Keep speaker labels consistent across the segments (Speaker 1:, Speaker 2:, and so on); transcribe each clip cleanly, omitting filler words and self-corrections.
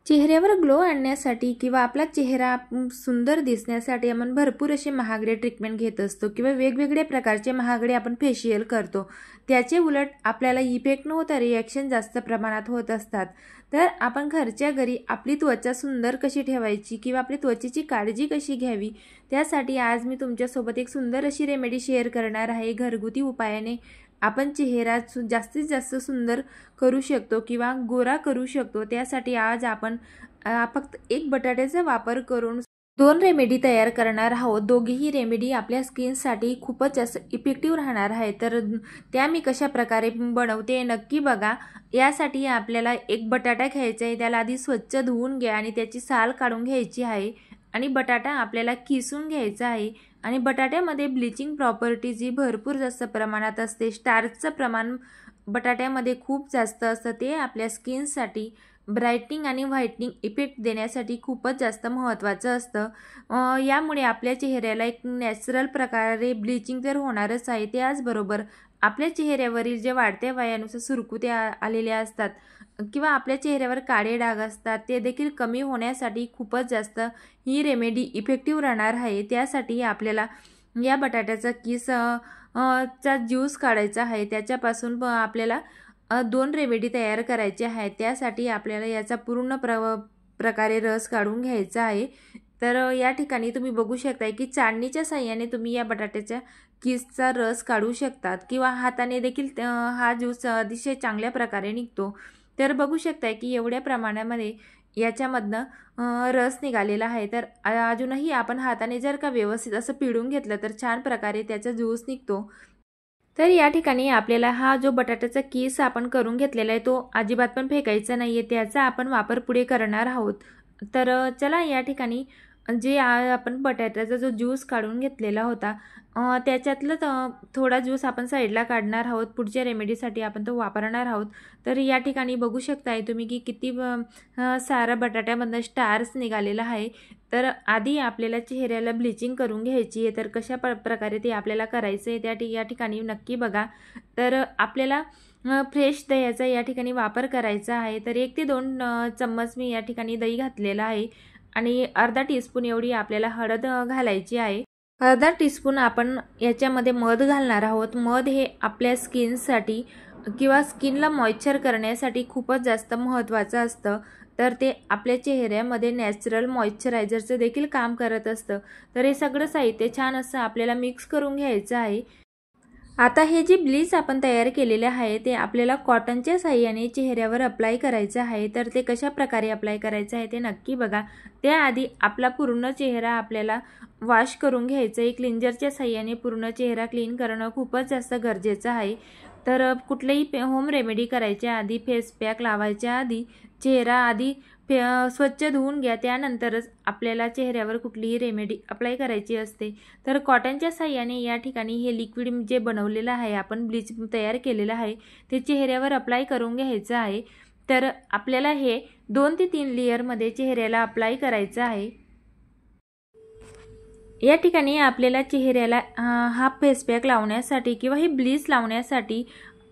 Speaker 1: चेहऱ्यावर ग्लो आणण्यासाठी किंवा आपला चेहरा सुंदर दिसण्यासाठी आपण भरपूर असे महागडे ट्रीटमेंट घेत असतो किंवा वेगवेगळ्या प्रकारचे महागडे आपण फेशियल करतो। त्याचे उलट आपल्याला इफेक्ट न होता रिॲक्शन जास्त प्रमाणात होत असतात। तर आपण घरच्या घरी आपली त्वचा सुंदर कशी ठेवायची किंवा आपली त्वचेची काळजी कशी घ्यावी त्यासाठी आज मी तुमच्यासोबत एक सुंदर अशी रेमेडी शेअर करणार आहे। घरगुती उपायाने आपण चेहरा जास्तीत जास्त सुंदर करू शकतो किंवा गोरा करू शकतो। त्यासाठी आज आपण फक्त एक बटाट्याचा वापर करून दोन रेमेडी तयार करणार आहोत। दोघीही रेमेडी आपल्या स्किनसाठी खूपच जास्त इफेक्टिव्ह राहणार आहे। तर त्या मी कशा प्रकारे बनवते नक्की बघा। यासाठी आपल्याला एक बटाटा घ्यायचा आहे, त्याला आधी स्वच्छ धुवून घ्या आणि त्याची साल काढून घ्यायची आहे आणि बटाटा आपल्याला किसून घ्यायचा आहे। आणि बटाट्यामध्ये ब्लीचिंग प्रॉपर्टी जी भरपूर जास्त प्रमाणात असते, स्टार्चचं प्रमाण बटाट्यामध्ये खूप जास्त असतं, ते आपल्या स्किनसाठी ब्राइटनिंग आणि व्हाइटनिंग इफेक्ट देण्यासाठी खूपच जास्त महत्त्वाचं असतं। यामुळे आपल्या चेहऱ्याला एक नॅचरल प्रकारे ब्लीचिंग तर होणारच आहे, त्याचबरोबर आपल्या चेहऱ्यावरील जे वाढत्या वयानुसार सुरकुत्या आलेल्या असतात किंवा आपल्या चेहऱ्यावर काळे डाग असतात ते देखील कमी होण्यासाठी खूपच जास्त ही रेमेडी इफेक्टिव्ह राहणार आहे। त्यासाठी आपल्याला या बटाट्याचा किस चा ज्यूस काढायचा आहे, त्याच्यापासून आपल्याला दोन रेमेडी तयार करायचे आहेत। त्यासाठी आपल्याला याचा पूर्ण प्रकारे रस काढून घ्यायचा आहे। तर या ठिकाणी तुम्ही बघू शकता की चाळणीच्या साहाय्याने तुम्ही या बटाट्याच्या किसचा रस काढू शकतात किंवा हाताने देखील हा ज्यूस अतिशय चांगल्या प्रकारे निघतो। तर बघू शकता की एवढ्या प्रमाणामध्ये याच्यामधनं रस निघालेला आहे। तर अजूनही आपण हाताने जर का व्यवस्थित असं पिळून घेतलं तर छान प्रकारे त्याचा ज्यूस निघतो। तर या ठिकाणी आपल्याला हा जो बटाट्याचा किस आपण करून घेतलेला आहे तो अजिबात पण फेकायचा नाहीये, त्याचा आपण वापर पुढे करणार आहोत। तर चला या ठिकाणी जे आपण बटाट्याचा जो ज्यूस काढून घेतलेला होता त्याच्यातलं थोडा ज्यूस आपण साईडला काढणार आहोत, पुढच्या रेमेडीसाठी आपण तो वापरणार आहोत। तर या ठिकाणी बघू शकताय तुम्ही की किती सारा बटाट्यामधनं स्टार्च निघालेला आहे। तर आधी आपल्याला चेहऱ्याला ब्लीचिंग करून घ्यायची आहे, तर कशा प्रकारे ते आपल्याला करायचं आहे त्या या ठिकाणी नक्की बघा। तर आपल्याला फ्रेश दह्याचा या ठिकाणी वापर करायचा आहे। तर 1 ते 2 चम्मच मी या ठिकाणी दही घातलेला आहे आणि अर्धा टीस्पून एवढी आपल्याला हळद घालायची आहे। अर्धा टीस्पून आपण याच्यामध्ये मध घालणार आहोत। मध हे आपल्या स्किनसाठी किंवा स्किनला मॉइश्चर करण्यासाठी खूपच जास्त महत्त्वाचं असतं। तर ते आपल्या चेहऱ्यामध्ये नॅचरल मॉइश्चरायझरचं देखील काम करत असतं। तर हे सगळं साहित्य छान असं आपल्याला मिक्स करून घ्यायचं आहे। आता हे जे ब्लीच आपण तयार केलेले आहे ते आपल्याला कॉटनच्या साहाय्याने चेहऱ्यावर अप्लाय करायचं आहे। तर ते कशा प्रकारे अप्लाय करायचं आहे ते नक्की बघा। त्याआधी आपला पूर्ण चेहरा आपल्याला वॉश करून घ्यायचं आहे। क्लिंजरच्या साहाय्याने पूर्ण चेहरा क्लीन करणं खूपच जास्त गरजेचं आहे। तर कुठलीही होम रेमेडी करायच्या आधी, फेस पॅक लावायच्या आधी चेहरा आधी स्वच्छ धुवून घ्या, त्यानंतरच आपल्याला चेहऱ्यावर कुठलीही रेमेडी अप्लाय करायची असते। तर कॉटनच्या साहाय्याने या ठिकाणी हे लिक्विड जे बनवलेलं आहे आपण ब्लीच तयार केलेलं आहे ते चेहऱ्यावर अप्लाय करून घ्यायचं आहे। तर आपल्याला हे 2 ते 3 लेयरमध्ये चेहऱ्याला अप्लाय करायचं आहे। या ठिकाणी आपल्याला चेहऱ्याला हा फेस पॅक लावण्यासाठी किंवा हे ब्लीच लावण्यासाठी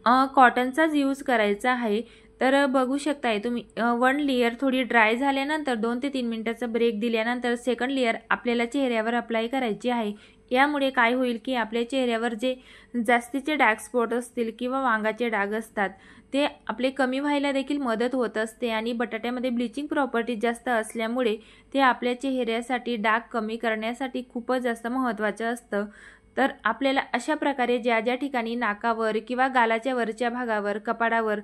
Speaker 1: कॉटनचाच यूज करायचा आहे। तर बघू शकताय तुम्ही 1 लेयर थोडी ड्राय झाल्यानंतर 2 ते 3 मिनिटाचा ब्रेक दिल्यानंतर सेकंड लेयर आपल्याला चेहऱ्यावर अप्लाय करायची आहे। यामुळे काय होईल की आपल्या चेहऱ्यावर जे जास्तीचे डार्क स्पॉट असतील किंवा वांगाचे डाग असतात ते आपले कमी व्हायला देखील मदत होत असते आणि बटाट्यामध्ये ब्लीचिंग प्रॉपर्टी जास्त असल्यामुळे ते आपल्या चेहऱ्यासाठी डाग कमी करण्यासाठी खूपच जास्त महत्त्वाचं असतं। तर आपल्याला अशा प्रकारे ज्या ज्या ठिकाणी नाकावर किंवा गालाच्या वरच्या भागावर, कपाळावर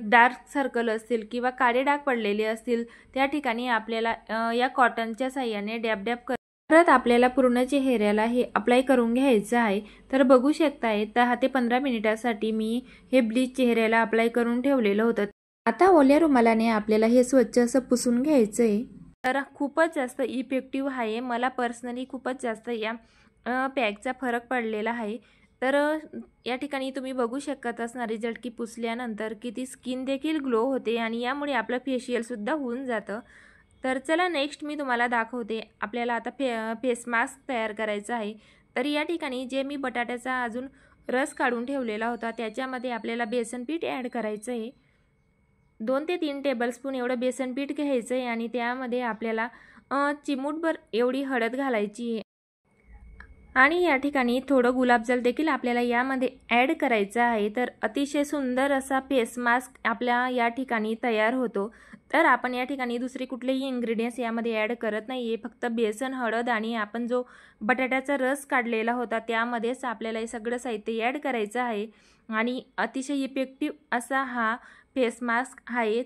Speaker 1: डार्क सर्कल असतील किंवा काळे डाग पडलेले असतील त्या ठिकाणी आपल्याला या कॉटनच्या साहाय्याने डॅब डॅब करत आपल्याला पूर्ण चेहऱ्याला हे अप्लाय करून घ्यायचं आहे। तर बघू शकताय 10 ते 15 मिनिटासाठी मी हे ब्लीच चेहऱ्याला अप्लाय करून ठेवलेलं होतं। आता ओल्या रुमालाने आपल्याला हे स्वच्छ असं पुसून घ्यायचं आहे। तर खूपच जास्त इफेक्टिव्ह आहे। मला पर्सनली खूपच जास्त या पॅकचा फरक पडलेला आहे। तर या ठिकाणी तुम्ही बघू शकत असणार रिझल्ट की पुसल्यानंतर किती स्किन देखील ग्लो होते आणि यामुळे आपलं फेशियल सुद्धा होऊन जातं। तर चला नेक्स्ट मी तुम्हाला दाखवते। आपल्याला आता फेस मास्क तयार करायचा आहे। तर या ठिकाणी जे मी बटाट्याचा अजून रस काढून ठेवलेला होता त्याच्यामध्ये आपल्याला बेसन पीठ ॲड करायचं आहे। 2 ते 3 टेबलस्पून एवढं बेसन पीठ घ्यायचं आहे आणि त्यामध्ये आपल्याला चिमूटभर एवढी हळद घालायची आहे आणि या ठिकाणी थोडं गुलाबजल देखील आपल्याला यामध्ये ॲड करायचं आहे। तर अतिशय सुंदर असा फेस मास्क आपल्या या ठिकाणी तयार होतो। तर आपण या ठिकाणी दुसरे कुठलेही इन्ग्रेडियंट्स यामध्ये ॲड करत नाही आहे, फक्त बेसन, हळद आणि आपण जो बटाट्याचा रस काढलेला होता त्यामध्येच आपल्याला हे सगळं साहित्य ॲड करायचं आहे आणि अतिशय इफेक्टिव्ह असा हा फेस मास्क आहे।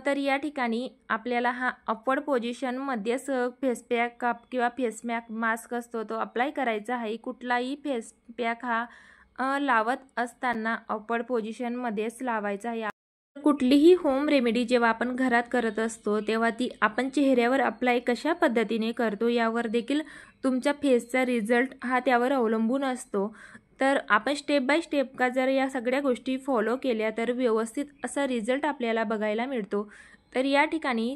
Speaker 1: तर या ठिकाणी आपल्याला हा अपवर्ड पोझिशनमध्येच फेस पॅक किंवा फेस मास्क असतो तो अप्लाय करायचा आहे। कुठलाही फेस पॅक हा लावत असताना अपवर्ड पोझिशनमध्येच लावायचा आहे। कुठलीही होम रेमेडी जेव्हा आपण घरात करत असतो तेव्हा ती आपण चेहऱ्यावर अप्लाय कशा पद्धतीने करतो यावर देखील तुमच्या फेसचा रिझल्ट हा त्यावर अवलंबून असतो। तर आपण स्टेप बाय स्टेप का जर या सगळ्या गोष्टी फॉलो केल्या तर व्यवस्थित असा रिझल्ट आपल्याला बघायला मिळतो। तर या ठिकाणी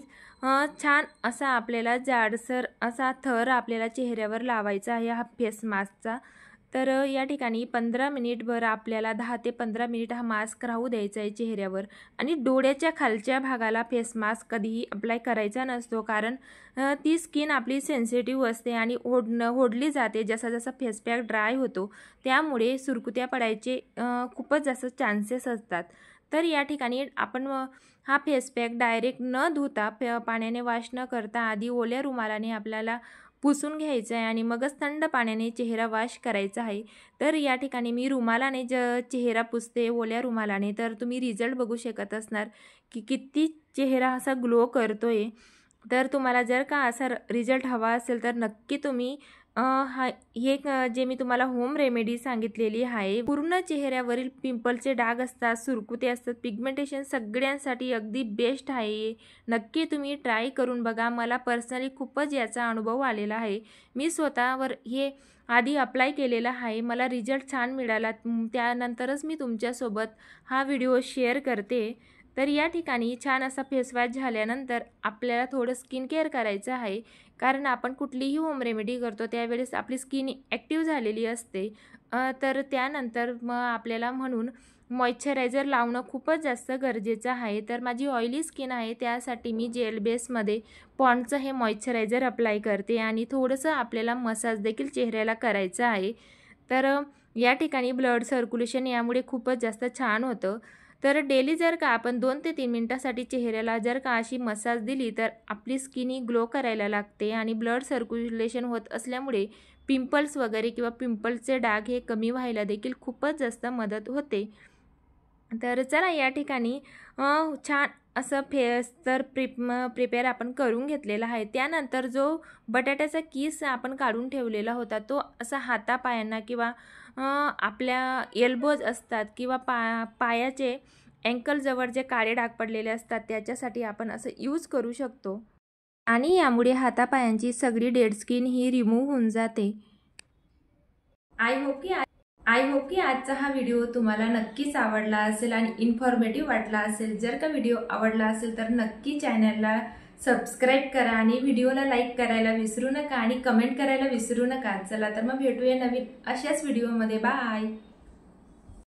Speaker 1: छान असा आपल्याला जाडसर असा थर आपल्याला चेहऱ्यावर लावायचा आहे हा फेस मास्कचा। तर या ठिकाणी 15 मिनिटभर आपल्याला 10 ते 15 मिनिट हा मास्क राहू द्यायचा आहे चेहऱ्यावर आणि डोळ्याच्या खालच्या भागाला फेस मास्क कधीही अप्लाय करायचा नसतो, कारण ती स्किन आपली सेन्सिटिव्ह असते आणि ओढली जाते जसा जसा फेस पॅक ड्राय होतो, त्यामुळे सुरकुत्या पडायचे खूपच जास्त चान्सेस असतात। तर या ठिकाणी आपण हा फेस पॅक डायरेक्ट न धुता पाण्याने वॉश न करता आधी ओल्या रुमालाने आपल्याला पुसून घ्यायचं आहे आणि मगच थंड पाण्याने चेहरा वॉश करायचा आहे। तर या ठिकाणी मी रुमालाने चेहरा पुसते ओल्या रुमालाने, तर तुम्ही रिझल्ट बघू शकत असणार की किती चेहरा असा ग्लो करतोय। तर तुम्हाला जर का असा रिझल्ट हवा असेल तर नक्की तुम्ही हे जे मी तुम्हाला होम रेमेडी सांगितलेली आहे, पूर्ण चेहऱ्यावरील पिंपलचे डाग असतात, सुरकुते असतात, पिगमेंटेशन सगळ्यांसाठी अगदी बेस्ट आहे। नक्की तुम्ही ट्राय करून बघा। मला पर्सनली खूपच याचा अनुभव आलेला आहे। मी स्वतःवर हे आधी अप्लाय केलेला आहे, मला रिझल्ट छान मिळाला, त्यानंतरच मी तुमच्यासोबत हा व्हिडिओ शेअर करते। तर या ठिकाणी छान असा फेस वॉश झाल्यानंतर आपल्याला थोडं स्किन केअर करायचं आहे, कारण आपण कुठलीही होम रेमेडी करतो त्यावेळेस आपली स्किन ॲक्टिव्ह झालेली असते। तर त्यानंतर मग आपल्याला म्हणून मॉइश्चरायझर लावणं खूपच जास्त गरजेचं आहे। तर माझी ऑइली स्किन आहे त्यासाठी मी जेल बेसमध्ये पॉन्डचं हे मॉइश्चरायझर अप्लाय करते आणि थोडंसं आपल्याला मसाज देखील चेहऱ्याला करायचं आहे। तर या ठिकाणी ब्लड सर्क्युलेशन यामुळे खूपच जास्त छान होतं। तर डेली जर का आपण 2 ते 3 मिनिटासाठी चेहऱ्याला जर का अशी मसाज दिली तर आपली स्किन ही ग्लो करायला लागते आणि ब्लड सर्क्युलेशन होत असल्यामुळे पिंपल्स वगैरे किंवा पिंपल्सचे डाग हे कमी व्हायला देखील खूपच जास्त मदत होते। तर चला या ठिकाणी छान असं फेस तर प्रिपेअर आपण करून घेतलेला आहे। त्यानंतर जो बटाट्याचा किस आपण काढून ठेवलेला होता तो असा हातापायांना किंवा आपल्या एल्बोज असतात किंवा पायाचे अँकलजवळ जे काळे डाग पडलेले असतात त्याच्यासाठी आपण असं यूज करू शकतो आणि यामुळे हातापायांची सगळी डेड स्किन ही रिमूव्ह होऊन जाते। आय होप की आजचा हा व्हिडिओ तुम्हाला नक्कीच आवडला असेल आणि इन्फॉर्मेटिव्ह वाटला असेल। जर का व्हिडिओ आवडला असेल तर नक्की चॅनलला सबस्क्राईब करा आणि व्हिडिओला लाईक करायला विसरू नका आणि कमेंट करायला विसरू नका। चला तर मग भेटूया नवीन अशाच व्हिडिओमध्ये। बाय।